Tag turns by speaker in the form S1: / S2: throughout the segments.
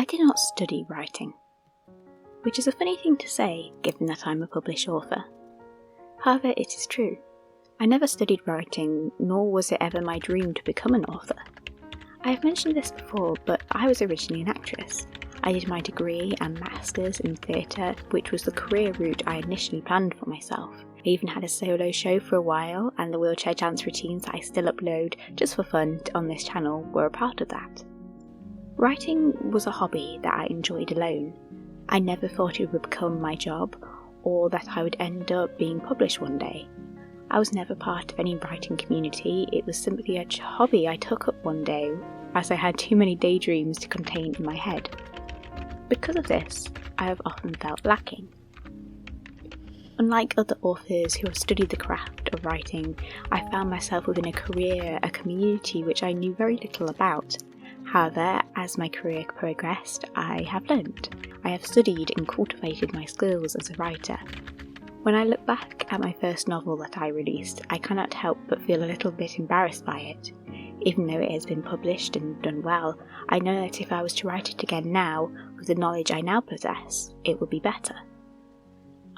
S1: I did not study writing, which is a funny thing to say given that I'm a published author. However, it is true. I never studied writing, nor was it ever my dream to become an author. I have mentioned this before, but I was originally an actress. I did my degree and masters in theatre, which was the career route I initially planned for myself. I even had a solo show for a while, and the wheelchair dance routines that I still upload just for fun on this channel were a part of that. Writing was a hobby that I enjoyed alone. I never thought it would become my job, or that I would end up being published one day. I was never part of any writing community. It was simply a hobby I took up one day, as I had too many daydreams to contain in my head. Because of this, I have often felt lacking. Unlike other authors who have studied the craft of writing, I found myself within a community which I knew very little about. However, as my career progressed, I have learned. I have studied and cultivated my skills as a writer. When I look back at my first novel that I released, I cannot help but feel a little bit embarrassed by it. Even though it has been published and done well, I know that if I was to write it again now, with the knowledge I now possess, it would be better.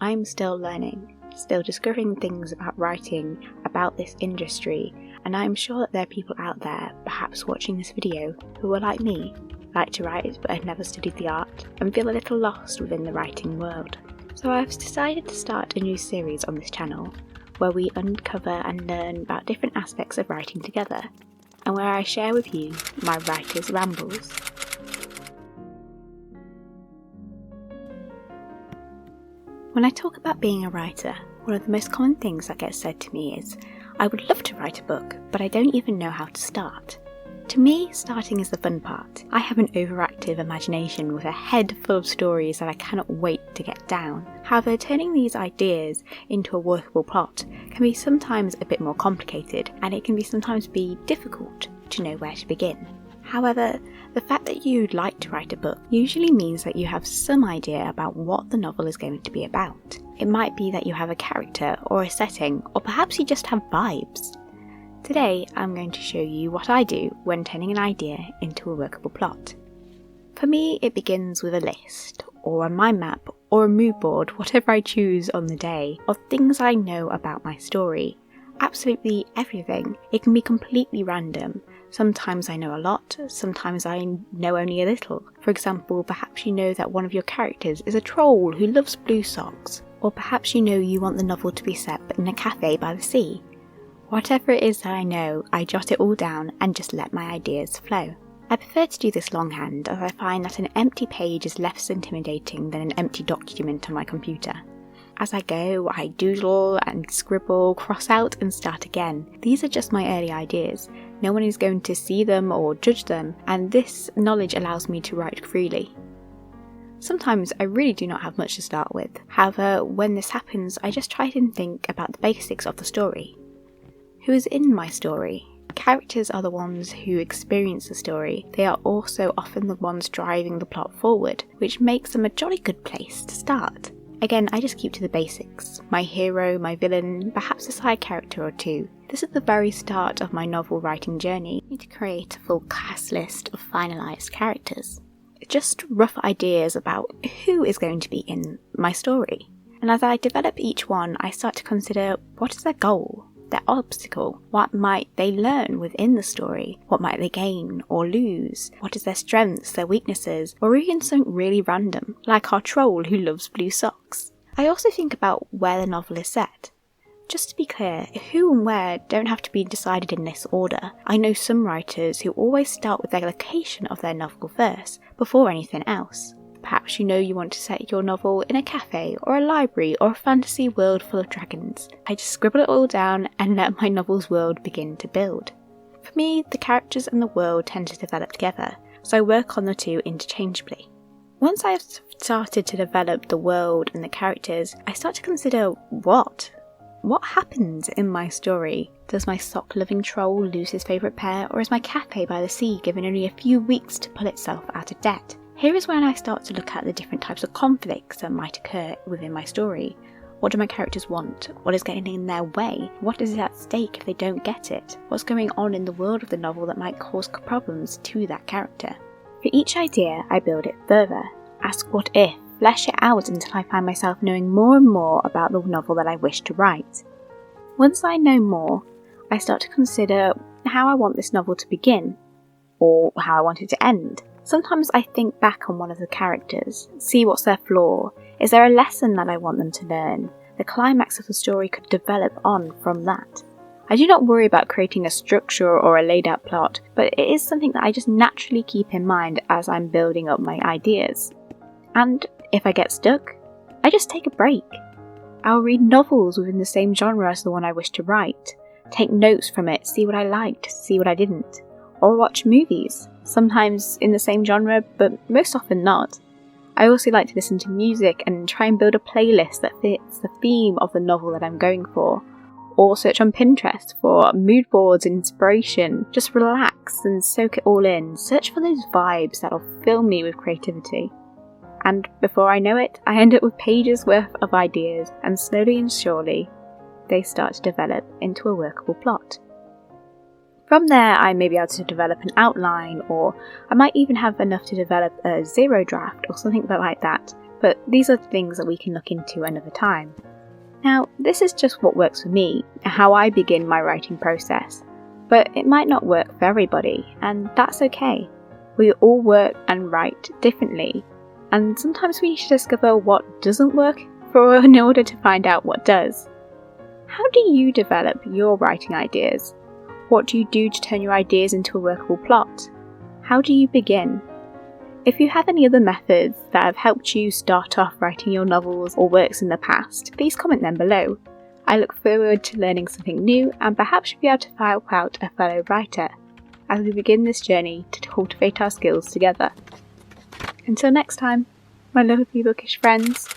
S1: I am still learning, still discovering things about writing, about this industry, and I am sure that there are people out there, perhaps watching this video, who are like me, like to write but have never studied the art, and feel a little lost within the writing world. So I have decided to start a new series on this channel, where we uncover and learn about different aspects of writing together, and where I share with you my writer's rambles. When I talk about being a writer, one of the most common things that gets said to me is, I would love to write a book, but I don't even know how to start. To me, starting is the fun part. I have an overactive imagination with a head full of stories that I cannot wait to get down. However, turning these ideas into a workable plot can be sometimes a bit more complicated, and it can sometimes be difficult to know where to begin. However, the fact that you'd like to write a book usually means that you have some idea about what the novel is going to be about. It might be that you have a character or a setting, or perhaps you just have vibes. Today, I'm going to show you what I do when turning an idea into a workable plot. For me, it begins with a list, or a mind map, or a mood board, whatever I choose on the day, of things I know about my story. Absolutely everything. It can be completely random. Sometimes I know a lot, sometimes I know only a little. For example, perhaps you know that one of your characters is a troll who loves blue socks, or perhaps you know you want the novel to be set in a cafe by the sea. Whatever it is that I know, I jot it all down and just let my ideas flow. I prefer to do this longhand, as I find that an empty page is less intimidating than an empty document on my computer. As I go, I doodle and scribble, cross out and start again. These are just my early ideas. No one is going to see them or judge them, and this knowledge allows me to write freely. Sometimes I really do not have much to start with. However, when this happens, I just try to think about the basics of the story. Who is in my story? Characters are the ones who experience the story. They are also often the ones driving the plot forward, which makes them a jolly good place to start. Again, I just keep to the basics. My hero, my villain, perhaps a side character or two. This is the very start of my novel writing journey. I need to create a full cast list of finalised characters. Just rough ideas about who is going to be in my story. And as I develop each one, I start to consider what is their goal? Their obstacle? What might they learn within the story? What might they gain or lose? What is their strengths, their weaknesses, or even something really random, like our troll who loves blue socks? I also think about where the novel is set. Just to be clear, who and where don't have to be decided in this order. I know some writers who always start with the location of their novel first, before anything else. Perhaps you know you want to set your novel in a cafe, or a library, or a fantasy world full of dragons. I just scribble it all down and let my novel's world begin to build. For me, the characters and the world tend to develop together, so I work on the two interchangeably. Once I have started to develop the world and the characters, I start to consider what happens in my story? Does my sock-loving troll lose his favourite pair, or is my cafe by the sea given only a few weeks to pull itself out of debt? Here is when I start to look at the different types of conflicts that might occur within my story. What do my characters want? What is getting in their way? What is at stake if they don't get it? What's going on in the world of the novel that might cause problems to that character? For each idea, I build it further, ask what if, flesh it out until I find myself knowing more and more about the novel that I wish to write. Once I know more, I start to consider how I want this novel to begin, or how I want it to end. Sometimes I think back on one of the characters, see what's their flaw, is there a lesson that I want them to learn? The climax of the story could develop on from that. I do not worry about creating a structure or a laid out plot, but it is something that I just naturally keep in mind as I'm building up my ideas. And if I get stuck, I just take a break. I'll read novels within the same genre as the one I wish to write, take notes from it, see what I liked, see what I didn't, or watch movies, sometimes in the same genre, but most often not. I also like to listen to music and try and build a playlist that fits the theme of the novel that I'm going for, or search on Pinterest for mood boards and inspiration. Just relax and soak it all in, search for those vibes that'll fill me with creativity. And before I know it, I end up with pages worth of ideas, and slowly and surely, they start to develop into a workable plot. From there, I may be able to develop an outline, or I might even have enough to develop a zero draft or something like that, but these are things that we can look into another time. Now, this is just what works for me, how I begin my writing process, but it might not work for everybody, and that's okay. We all work and write differently, and sometimes we need to discover what doesn't work in order to find out what does. How do you develop your writing ideas? What do you do to turn your ideas into a workable plot? How do you begin? If you have any other methods that have helped you start off writing your novels or works in the past, please comment them below. I look forward to learning something new, and perhaps you'll be able to help out a fellow writer as we begin this journey to cultivate our skills together. Until next time, my lovely bookish friends.